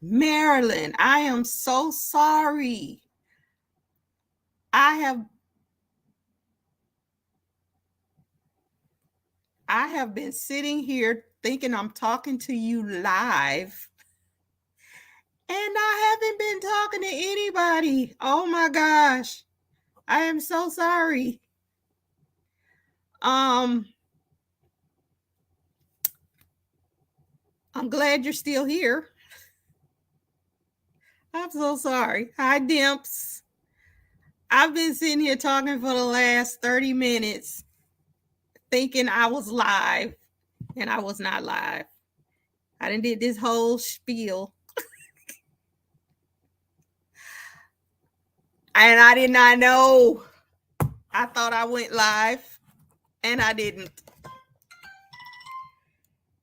Marilyn, I am so sorry. I have I have been sitting here thinking I'm talking to you live, and I haven't been talking to anybody. Oh my gosh. I am so sorry. Um I'm glad you're still here. I'm so sorry. Hi Dimps. I've been sitting here talking for the last 30 minutes thinking I was live, and I was not live. I done did this whole spiel, and I did not know. I thought I went live, and I didn't.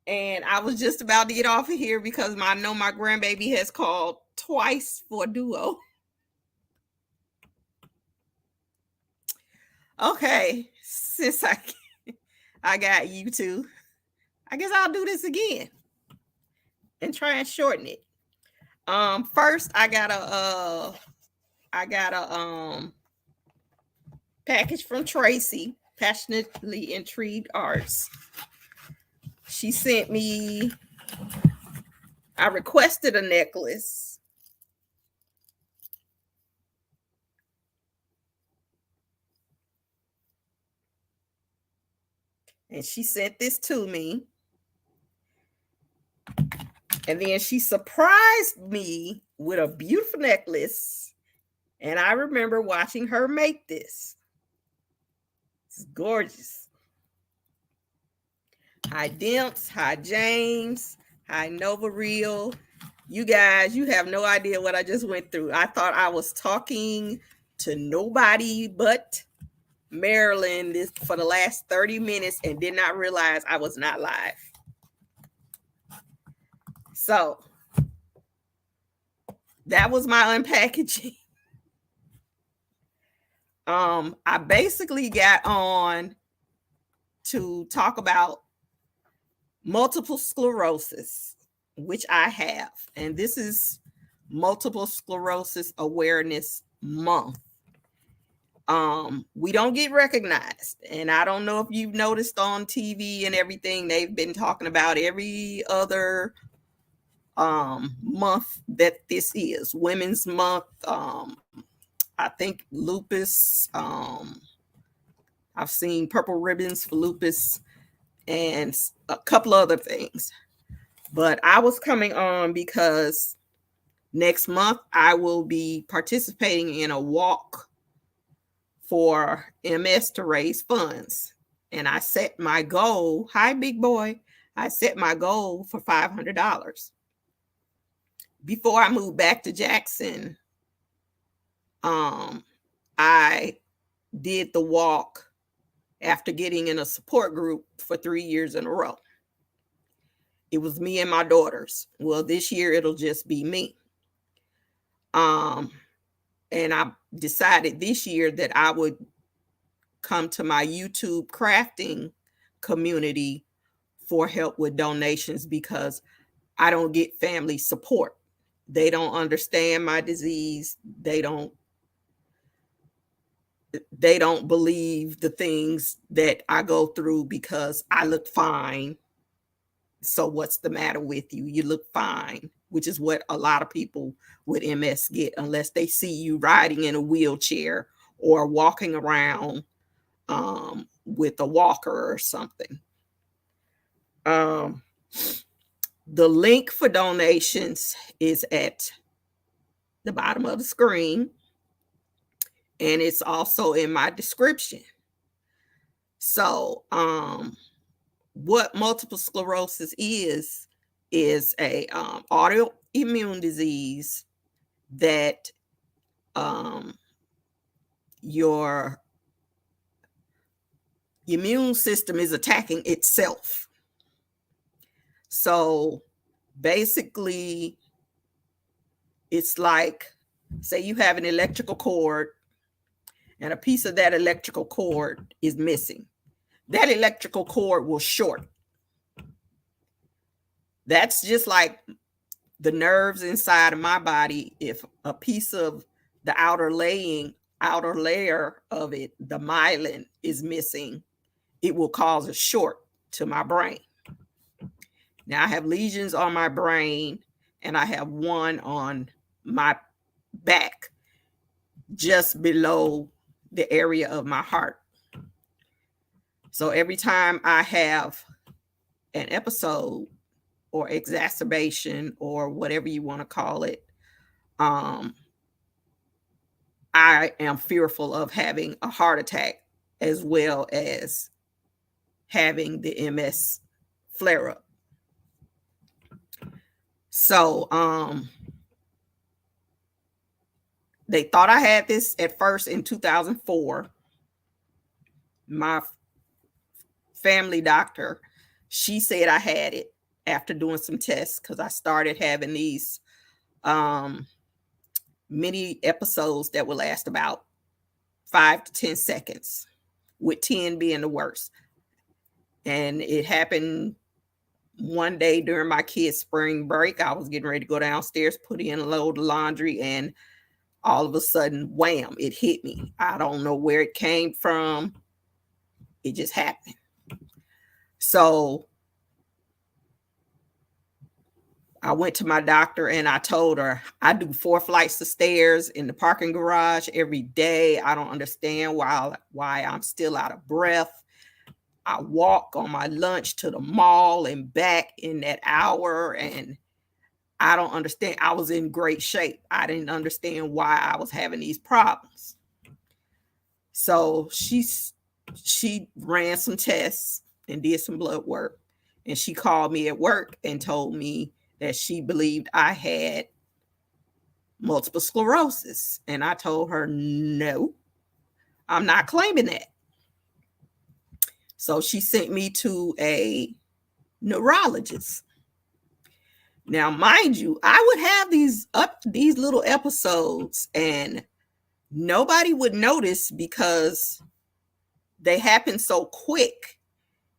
And I was just about to get off of here because I know my grandbaby has called twice for a duo. Okay, since I got you two, I guess I'll do this again and try and shorten it. First I got a package from Tracy, Passionately Intrigued Arts. She sent me, I requested a necklace. And she sent this to me. And then she surprised me with a beautiful necklace. And I remember watching her make this. It's gorgeous. Hi, Dimps. Hi, James. Hi, Nova Real. You guys, you have no idea what I just went through. I thought I was talking to nobody but Maryland for the last 30 minutes and did not realize I was not live. So that was my unpackaging. I basically got on to talk about multiple sclerosis, which I have. And this is Multiple Sclerosis Awareness Month. We don't get recognized. And I don't know if you've noticed on TV and everything, they've been talking about every other month that this is Women's Month. I think lupus. I've seen purple ribbons for lupus and a couple other things. But I was coming on because next month I will be participating in a walk for MS to raise funds. And I set my goal. Hi, big boy. I set my goal for $500. Before I moved back to Jackson, I did the walk after getting in a support group for 3 years in a row. It was me and my daughters. Well, this year it'll just be me. And I decided this year that I would come to my YouTube crafting community for help with donations because I don't get family support. They don't understand my disease. They don't believe the things that I go through because I look fine. So what's the matter with you? You look fine, which is what a lot of people with MS get unless they see you riding in a wheelchair or walking around with a walker or something. The link for donations is at the bottom of the screen, and it's also in my description. So, what multiple sclerosis is a autoimmune disease that your immune system is attacking itself. So basically, it's like, say you have an electrical cord and a piece of that electrical cord is missing. That electrical cord will short. That's just like the nerves inside of my body, if a piece of the outer layer of it, the myelin, is missing, it will cause a short to my brain. Now I have lesions on my brain, and I have one on my back, just below the area of my heart. So every time I have an episode or exacerbation or whatever you want to call it, I am fearful of having a heart attack as well as having the MS flare up. So they thought I had this at first in 2004. My family doctor, she said I had it after doing some tests, because I started having these mini episodes that would last about 5 to 10 seconds, with 10 being the worst. And it happened one day during my kids' spring break. I was getting ready to go downstairs, put in a load of laundry, and all of a sudden, wham, it hit me. I don't know where it came from. It just happened. So I went to my doctor and I told her, I do 4 flights of stairs in the parking garage every day. I don't understand why I'm still out of breath. I walk on my lunch to the mall and back in that hour, and I don't understand. I was in great shape. I didn't understand why I was having these problems. So she ran some tests and did some blood work, and she called me at work and told me that she believed I had multiple sclerosis. And I told her, no, I'm not claiming that. So she sent me to a neurologist. Now, mind you, I would have these little episodes and nobody would notice because they happen so quick,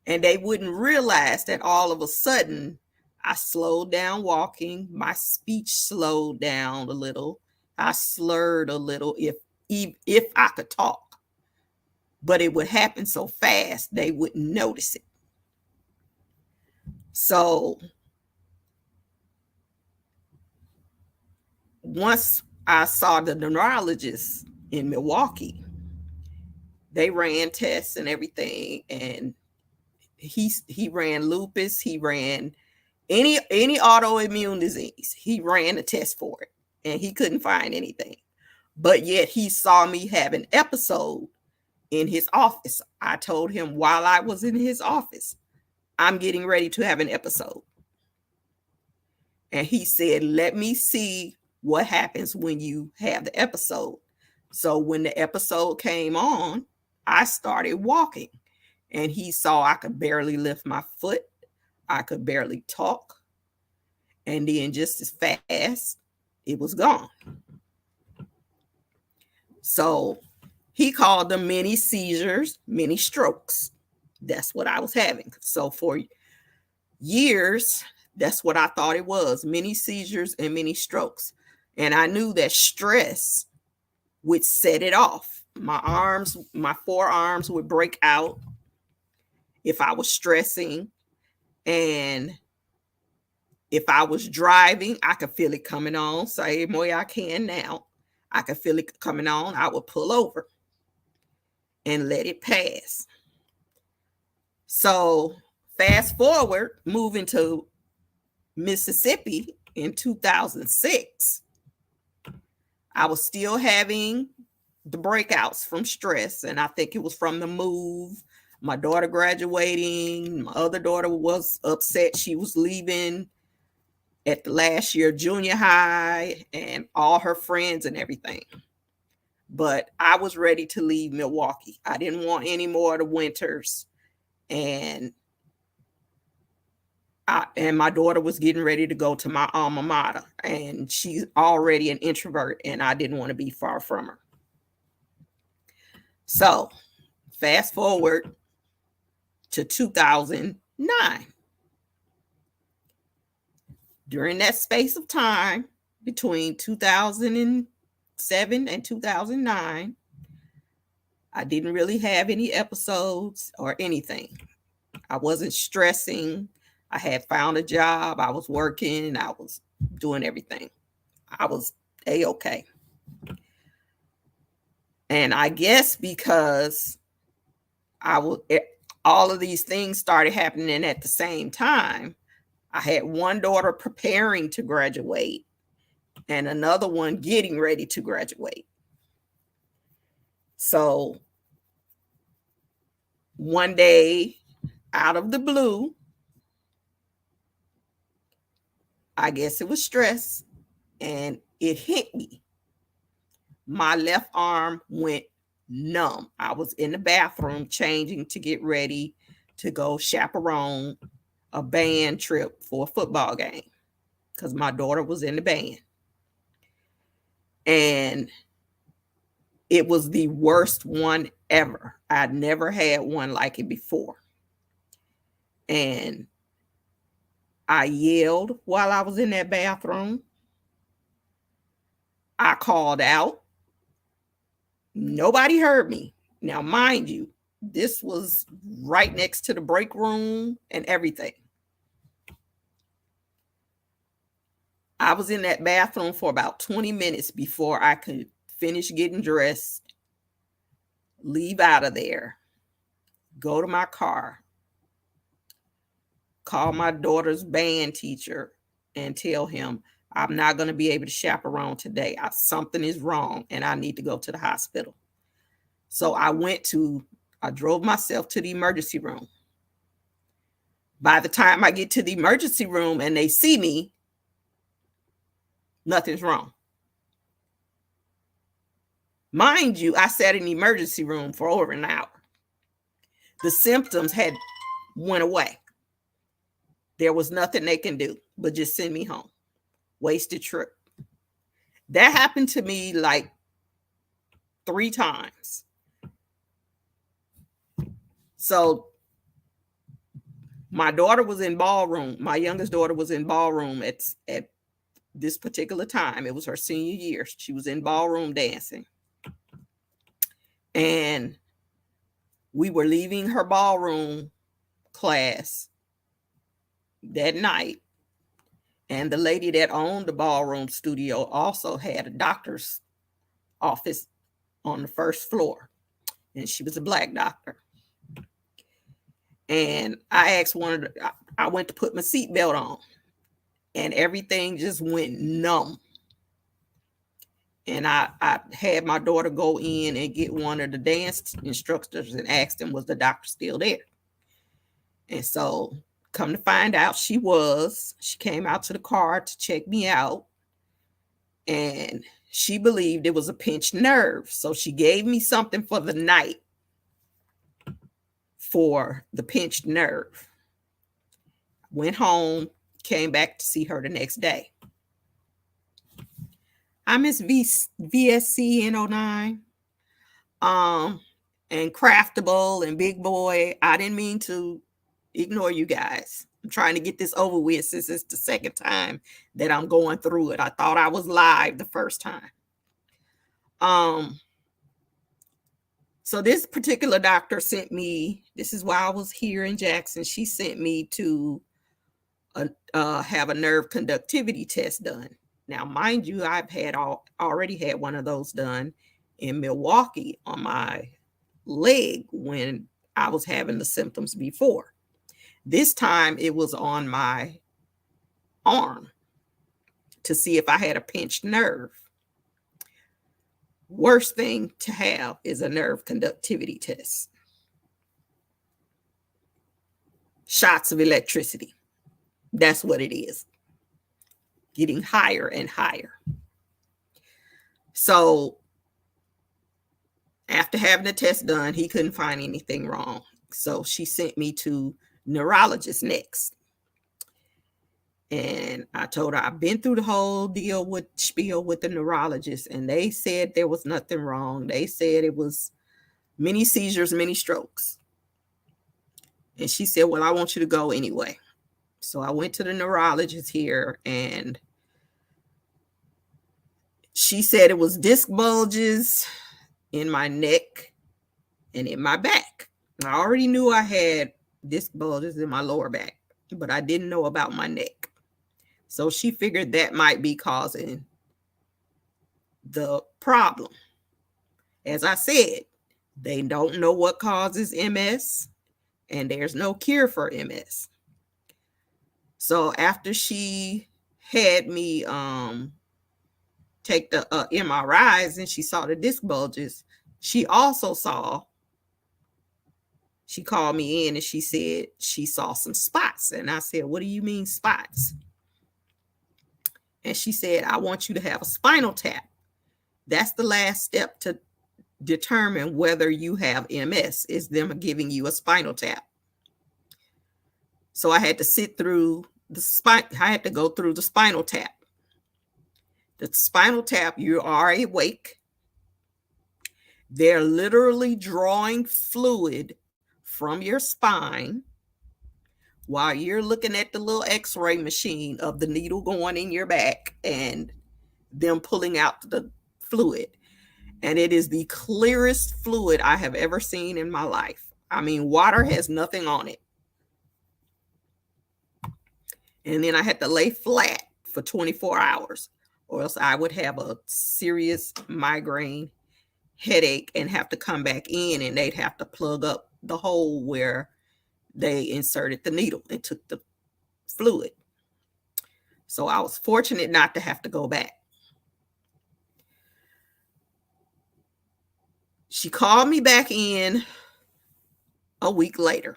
and they wouldn't realize that all of a sudden I slowed down walking. My speech slowed down a little. I slurred a little if I could talk. But it would happen so fast, they wouldn't notice it. So once I saw the neurologist in Milwaukee, they ran tests and everything, and he ran lupus, he ran any autoimmune disease. He ran a test for it, and he couldn't find anything. But yet he saw me have an episode in his office. I told him while I was in his office, I'm getting ready to have an episode. And he said, let me see what happens when you have the episode. So when the episode came on, I started walking, and he saw I could barely lift my foot. I could barely talk. And then just as fast, it was gone. So he called them mini seizures, mini strokes. That's what I was having. So for years, that's what I thought it was, mini seizures and mini strokes. And I knew that stress would set it off. My forearms would break out if I was stressing. And if I was driving, I could feel it coming on. Same way I can now. I could feel it coming on. I would pull over and let it pass. So fast forward, moving to Mississippi in 2006, I was still having the breakouts from stress. And I think it was from the move, my daughter graduating. My other daughter was upset. She was leaving at the last year junior high, and all her friends and everything. But I was ready to leave Milwaukee. I didn't want any more of the winters. And my daughter was getting ready to go to my alma mater, and she's already an introvert, and I didn't want to be far from her. So fast forward to 2009. during that space of time between 2007 and 2009, I didn't really have any episodes or anything. I wasn't stressing. I had found a job. I was working. I was doing everything. I was A-okay. And I guess because all of these things started happening at the same time, I had one daughter preparing to graduate and another one getting ready to graduate. So one day, out of the blue, I guess it was stress, and it hit me. My left arm went numb. I was in the bathroom changing to get ready to go chaperone a band trip for a football game because my daughter was in the band. And it was the worst one ever. I'd never had one like it before. And I yelled while I was in that bathroom. I called out. Nobody heard me. Now, mind you, this was right next to the break room and everything. I was in that bathroom for about 20 minutes before I could finish getting dressed, leave out of there, go to my car, call my daughter's band teacher and tell him I'm not going to be able to chaperone today. Something is wrong and I need to go to the hospital. So I drove myself to the emergency room. By the time I get to the emergency room and they see me, nothing's wrong. Mind you, I sat in the emergency room for over an hour. The symptoms had went away. There was nothing they can do but just send me home. Wasted trip. That happened to me like 3 times. So my daughter was in ballroom. My youngest daughter was in ballroom at this particular time. It was her senior year. She was in ballroom dancing. And we were leaving her ballroom class that night. And the lady that owned the ballroom studio also had a doctor's office on the first floor. And she was a Black doctor. And I went to put my seatbelt on. And everything just went numb. And I had my daughter go in and get one of the dance instructors and asked him, was the doctor still there? And so come to find out she came out to the car to check me out. And she believed it was a pinched nerve. So she gave me something for the night for the pinched nerve. Went home, came back to see her the next day. I miss VSC in 09. And Craftable and Big Boy. I didn't mean to ignore you guys. I'm trying to get this over with since it's the second time that I'm going through it. I thought I was live the first time. So this particular doctor sent me, this is why I was here in Jackson. She sent me to have a nerve conductivity test done. Now, mind you, I've already had one of those done in Milwaukee on my leg when I was having the symptoms before. This time it was on my arm to see if I had a pinched nerve. Worst thing to have is a nerve conductivity test. Shots of electricity. That's what it is. Getting higher and higher. So after having the test done, he couldn't find anything wrong. So she sent me to neurologist next. And I told her I've been through the whole spiel with the neurologist, and they said there was nothing wrong. They said it was many seizures, many strokes. And she said, well, I want you to go anyway. So I went to the neurologist here, and she said it was disc bulges in my neck and in my back. I already knew I had disc bulges in my lower back, but I didn't know about my neck. So she figured that might be causing the problem. As I said, they don't know what causes MS, and there's no cure for MS. So after she had me take the MRIs and she saw the disc bulges, she also she called me in and she said she saw some spots. And I said, what do you mean spots? And she said, I want you to have a spinal tap. That's the last step to determine whether you have MS, is them giving you a spinal tap. So I had to sit through I had to go through the spinal tap. The spinal tap, you are awake. They're literally drawing fluid from your spine while you're looking at the little x-ray machine of the needle going in your back and them pulling out the fluid. And it is the clearest fluid I have ever seen in my life. I mean, water has nothing on it. And then I had to lay flat for 24 hours, or else I would have a serious migraine headache and have to come back in, and they'd have to plug up the hole where they inserted the needle and took the fluid. So I was fortunate not to have to go back. She called me back in a week later.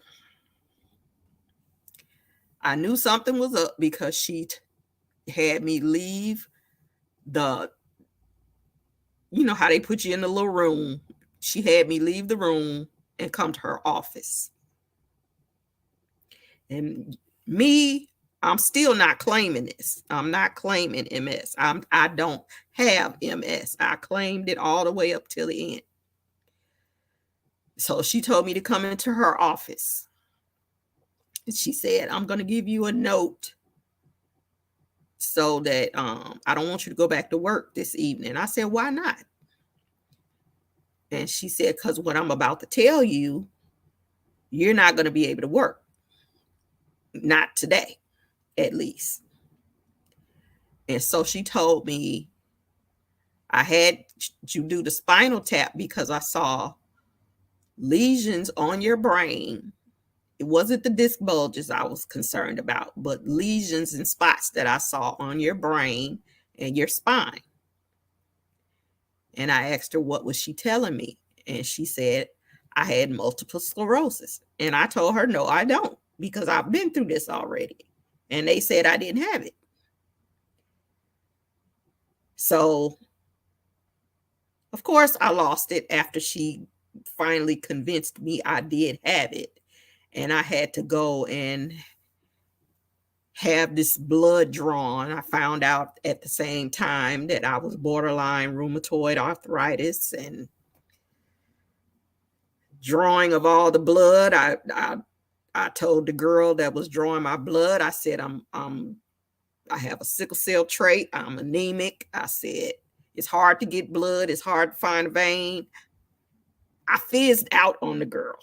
I knew something was up because she had me leave the, you know how they put you in the little room. She had me leave the room and come to her office. And me, I'm still not claiming this. I'm not claiming MS. I don't have MS. I claimed it all the way up till the end. So she told me to come into her office. And she said, I'm going to give you a note so that I don't want you to go back to work this evening. I said, why not? And she said, because what I'm about to tell you, you're not going to be able to work. Not today, at least. And so she told me I had to do the spinal tap because I saw lesions on your brain. It wasn't the disc bulges I was concerned about, but lesions and spots that I saw on your brain and your spine. And I asked her, what was she telling me? And she said, I had multiple sclerosis. And I told her, no, I don't, because I've been through this already. And they said I didn't have it. So, of course, I lost it after she finally convinced me I did have it. And I had to go and have this blood drawn. I found out at the same time that I was borderline rheumatoid arthritis, and drawing of all the blood. I told the girl that was drawing my blood, I said, I have a sickle cell trait. I'm anemic. I said, it's hard to get blood. It's hard to find a vein. I fizzed out on the girl.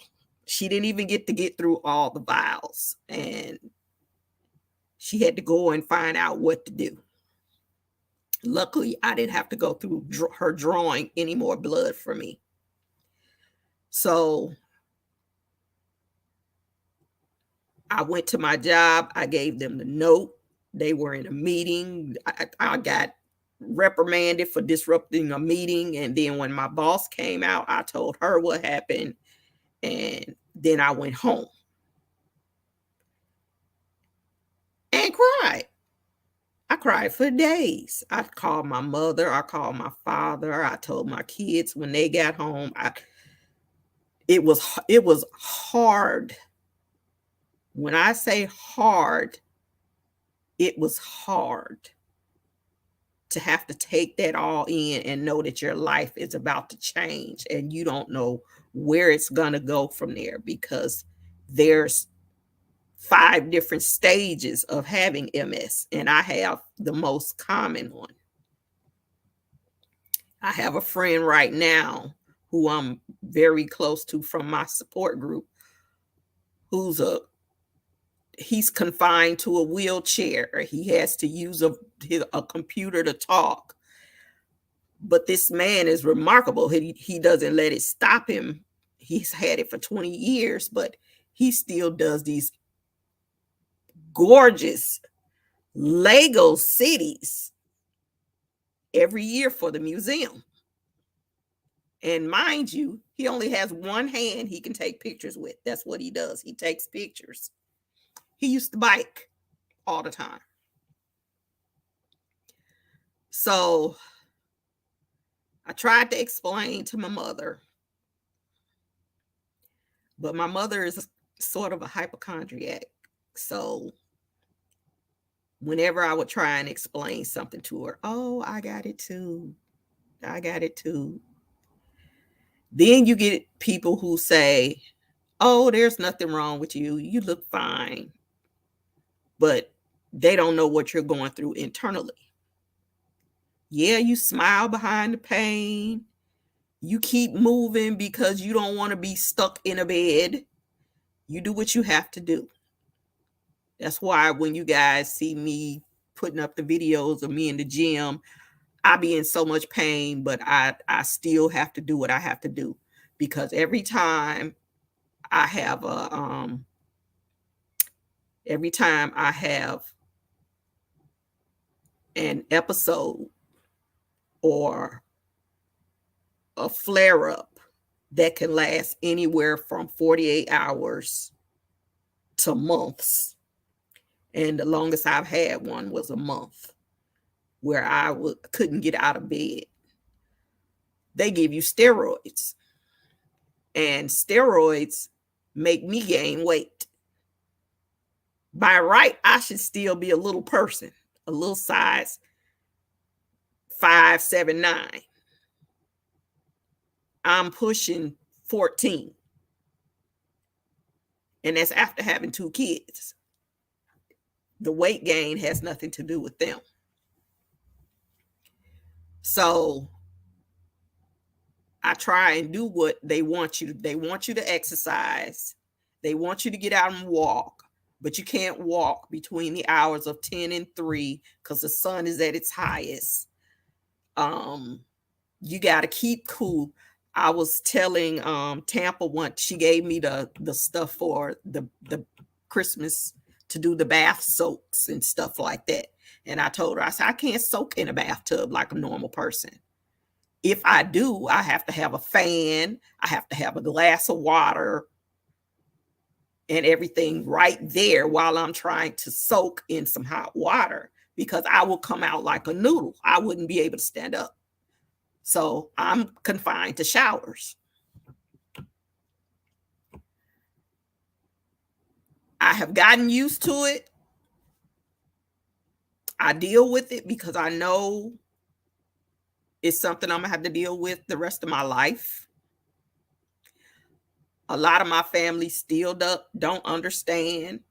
She didn't even get to get through all the vials, and she had to go and find out what to do. Luckily, I didn't have to go through her drawing any more blood for me. So I went to my job. I gave them the note. They were in a meeting. I got reprimanded for disrupting a meeting. And then when my boss came out, I told her what happened. And then I went home and cried. I cried for days. I called my mother. I called my father. I told my kids when they got home. It was hard. When I say hard, it was hard to have to take that all in and know that your life is about to change and you don't know where it's going to go from there, because there's 5 different stages of having MS, and I have the most common one. I have a friend right now who I'm very close to from my support group, he's confined to a wheelchair. He has to use a computer to talk. But this man is remarkable. He doesn't let it stop him. He's had it for 20 years, but he still does these gorgeous Lego cities every year for the museum. And mind you, he only has one hand he can take pictures with. That's what he does. He takes pictures. He used to bike all the time. So I tried to explain to my mother, but my mother is sort of a hypochondriac. So whenever I would try and explain something to her, oh, I got it too. I got it too. Then you get people who say, oh, there's nothing wrong with you. You look fine. But they don't know what you're going through internally. Yeah, you smile behind the pain. You keep moving because you don't want to be stuck in a bed. You do what you have to do. That's why when you guys see me putting up the videos of me in the gym, I be in so much pain, but I still have to do what I have to do, because every time I have an episode or a flare up that can last anywhere from 48 hours to months. And the longest I've had one was a month, where I couldn't get out of bed. They give you steroids, and steroids make me gain weight. By right, I should still be a little person, a little size 5, 7, 9. I'm pushing 14. And that's after having 2 kids. The weight gain has nothing to do with them. So I try and do what they want you to. They want you to exercise. They want you to get out and walk, but you can't walk between the hours of 10 and 3 because the sun is at its highest. You got to keep cool. I was telling Tampa once, she gave me the stuff for the Christmas to do the bath soaks and stuff like that. And I told her, I said, I can't soak in a bathtub like a normal person. If I do, I have to have a fan. I have to have a glass of water and everything right there while I'm trying to soak in some hot water, because I will come out like a noodle. I wouldn't be able to stand up. So I'm confined to showers. I have gotten used to it. I deal with it because I know it's something I'm going to have to deal with the rest of my life. A lot of my family still don't understand,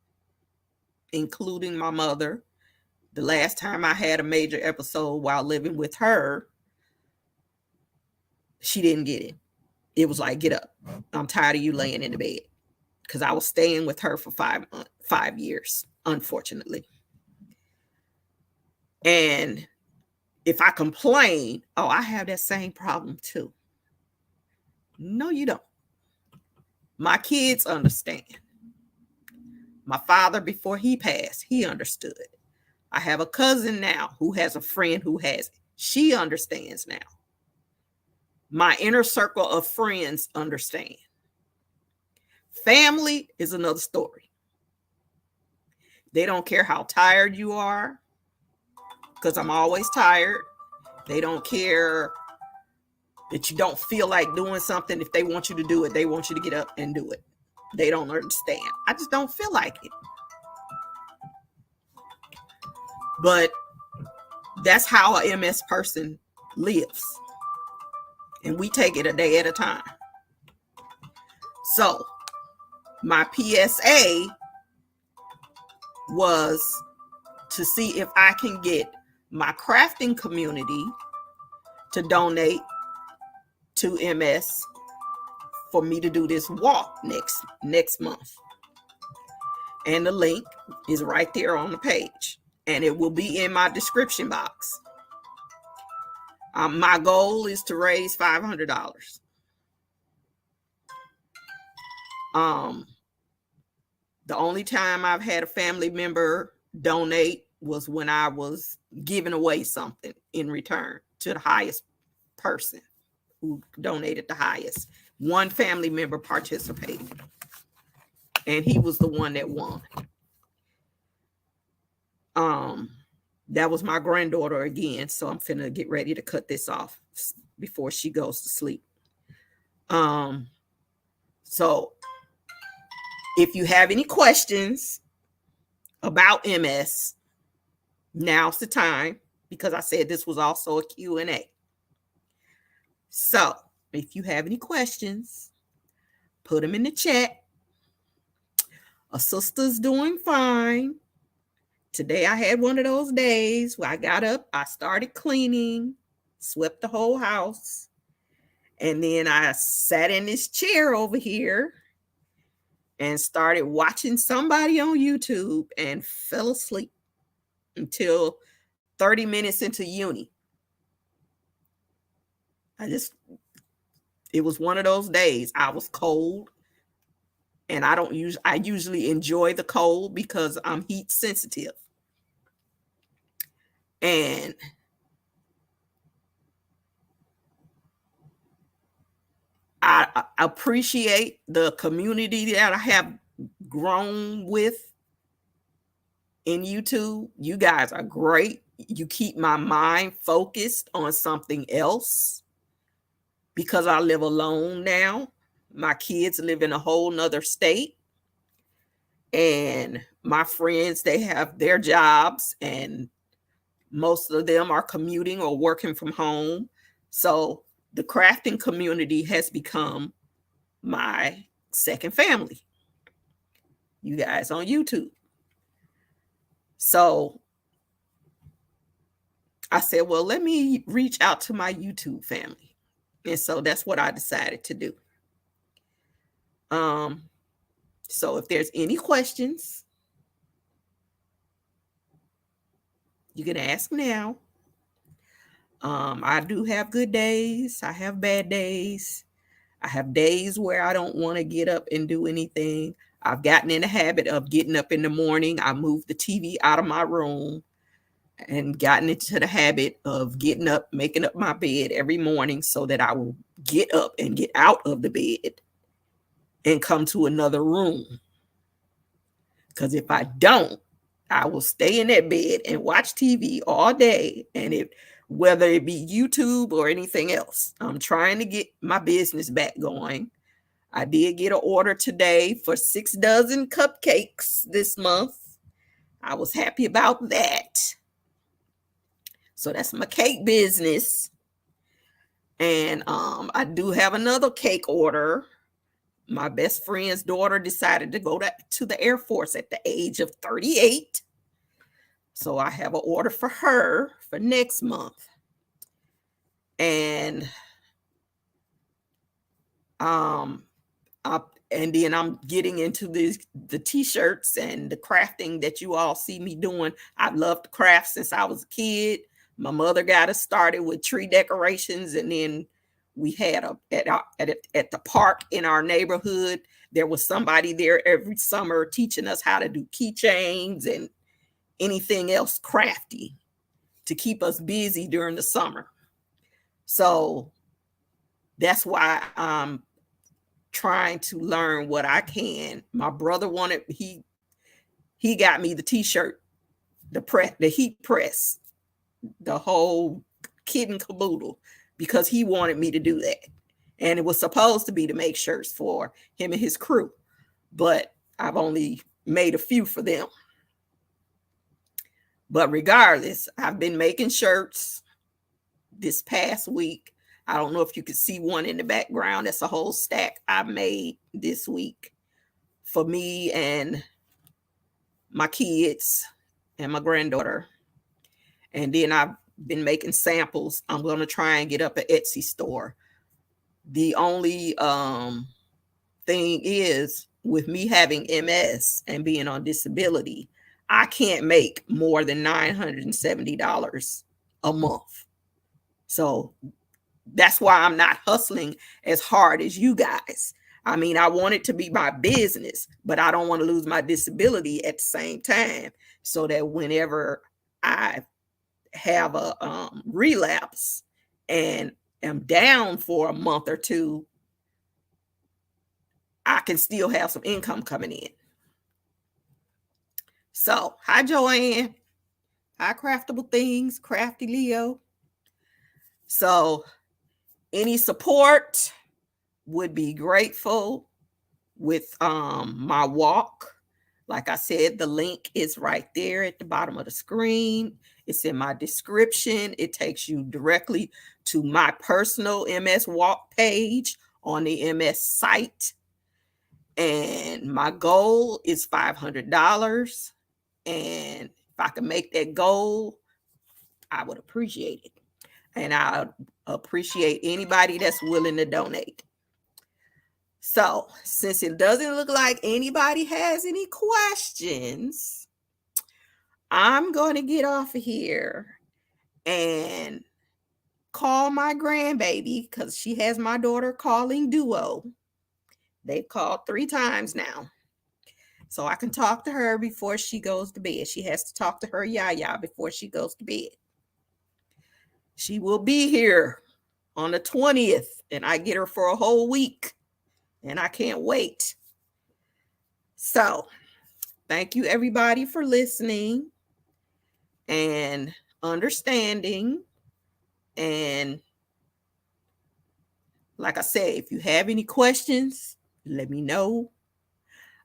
including my mother. The last time I had a major episode while living with her, she didn't get it. It was like, get up. I'm tired of you laying in the bed. Because I was staying with her for 5 years, unfortunately. And if I complain, oh, I have that same problem too. No, you don't. My kids understand. My father, before he passed, he understood. I have a cousin now who has a friend who has it. She understands now. My inner circle of friends understand. Family is another story. They don't care how tired you are, because I'm always tired. They don't care that you don't feel like doing something. If they want you to do it, they want you to get up and do it. They don't understand. I just don't feel like it. But that's how a MS person lives. And we take it a day at a time. So my PSA was to see if I can get my crafting community to donate to MS for me to do this walk next month. And the link is right there on the page, and it will be in my description box. My goal is to raise $500. The only time I've had a family member donate was when I was giving away something in return to the highest person who donated the highest. One family member participated, and he was the one that won. That was my granddaughter again, so I'm finna get ready to cut this off before she goes to sleep. So if you have any questions about MS, now's the time, because I said this was also a Q&A. So if you have any questions, put them in the chat. A sister's doing fine. Today I had one of those days where I got up, I started cleaning, swept the whole house, and then I sat in this chair over here and started watching somebody on YouTube and fell asleep until 30 minutes into uni. It was one of those days. I was cold, and I usually enjoy the cold because I'm heat sensitive. And I appreciate the community that I have grown with in YouTube. You guys are great. You keep my mind focused on something else, because I live alone now. My kids live in a whole nother state, and my friends, they have their jobs, and most of them are commuting or working from home. So the crafting community has become my second family. You guys on YouTube. So I said, well, let me reach out to my YouTube family. And so that's what I decided to do. So if there's any questions, you can ask now. I do have good days. I have bad days. I have days where I don't want to get up and do anything. I've gotten in the habit of getting up in the morning. I moved the TV out of my room and gotten into the habit of getting up, making up my bed every morning so that I will get up and get out of the bed and come to another room. Because if I don't, I will stay in that bed and watch TV all day, and whether it be YouTube or anything else. I'm trying to get my business back going. I did get an order today for 6 dozen cupcakes this month. I was happy about that. So that's my cake business. And I do have another cake order. My best friend's daughter decided to go to the Air Force at the age of 38. So I have an order for her for next month. And then I'm getting into the t-shirts and the crafting that you all see me doing. I've loved to craft since I was a kid. My mother got us started with tree decorations, and then we had at the park in our neighborhood, there was somebody there every summer teaching us how to do keychains and anything else crafty to keep us busy during the summer. So that's why I'm trying to learn what I can. My brother he got me the t-shirt, the heat press, the whole kit and caboodle, because he wanted me to do that. And it was supposed to be to make shirts for him and his crew, but I've only made a few for them. But regardless, I've been making shirts this past week. I don't know if you can see one in the background. That's a whole stack I made this week for me and my kids and my granddaughter. And then I've been making samples. I'm going to try and get up an Etsy store. The only thing is, with me having MS and being on disability, I can't make more than $970 a month. So that's why I'm not hustling as hard as you guys. I mean, I want it to be my business, but I don't want to lose my disability at the same time, so that whenever I have a relapse and am down for a month or two, I can still have some income coming in. So, hi, Joanne. Hi, Craftable Things, Crafty Leo. So, any support would be grateful with my walk. Like I said, the link is right there at the bottom of the screen. It's in my description. It takes you directly to my personal MS walk page on the MS site. And my goal is $500. And if I can make that goal, I would appreciate it. And I appreciate anybody that's willing to donate. So, since it doesn't look like anybody has any questions, I'm going to get off of here and call my grandbaby, because she has my daughter calling duo. They've called 3 times now. So I can talk to her before she goes to bed. She has to talk to her yaya before she goes to bed. She will be here on the 20th, and I get her for a whole week, and I can't wait. So, thank you everybody for listening and understanding. And like I said, if you have any questions, let me know.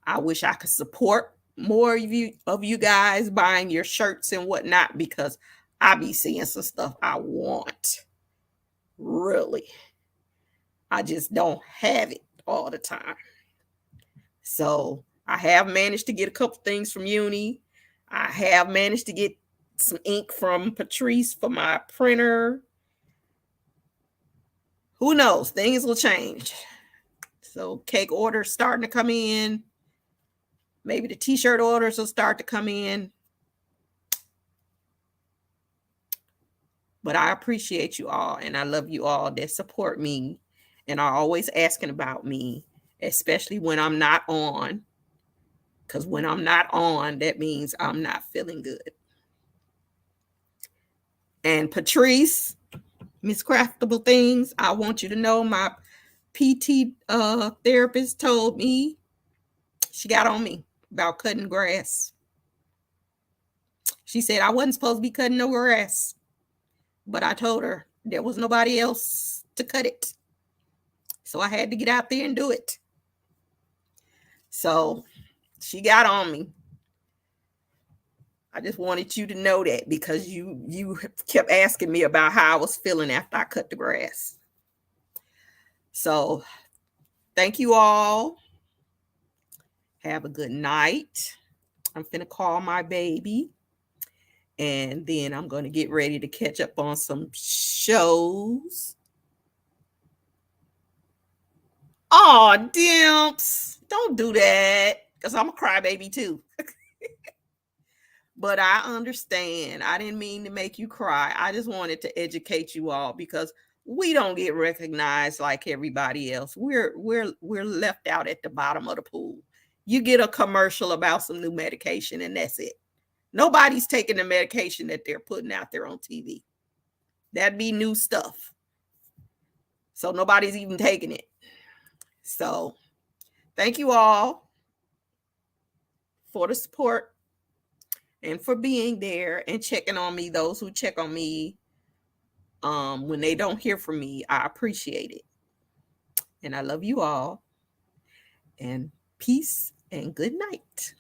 I wish I could support more of you guys buying your shirts and whatnot, because I be seeing some stuff I want. Really. I just don't have it all the time. So I have managed to get a couple things from Uni. I have managed to get some ink from Patrice for my printer. Who knows? Things will change. So cake orders starting to come in. Maybe the t-shirt orders will start to come in. But I appreciate you all, and I love you all that support me and are always asking about me, especially when I'm not on. Because when I'm not on, that means I'm not feeling good. And Patrice, Miss Craftable Things, I want you to know my PT therapist told me, she got on me about cutting grass. She said I wasn't supposed to be cutting no grass, but I told her there was nobody else to cut it. So I had to get out there and do it. So she got on me. I just wanted you to know that, because you kept asking me about how I was feeling after I cut the grass. So thank you all. Have a good night. I'm finna call my baby, and then I'm going to get ready to catch up on some shows. Oh, Dimps, don't do that, because I'm a crybaby too. But I understand. I didn't mean to make you cry. I just wanted to educate you all, because we don't get recognized like everybody else. We're left out at the bottom of the pool. You get a commercial about some new medication, and that's it. Nobody's taking the medication that they're putting out there on TV. That'd be new stuff. So nobody's even taking it. So thank you all for the support and for being there and checking on me. Those who check on me when they don't hear from me, I appreciate it. And I love you all. And peace and good night.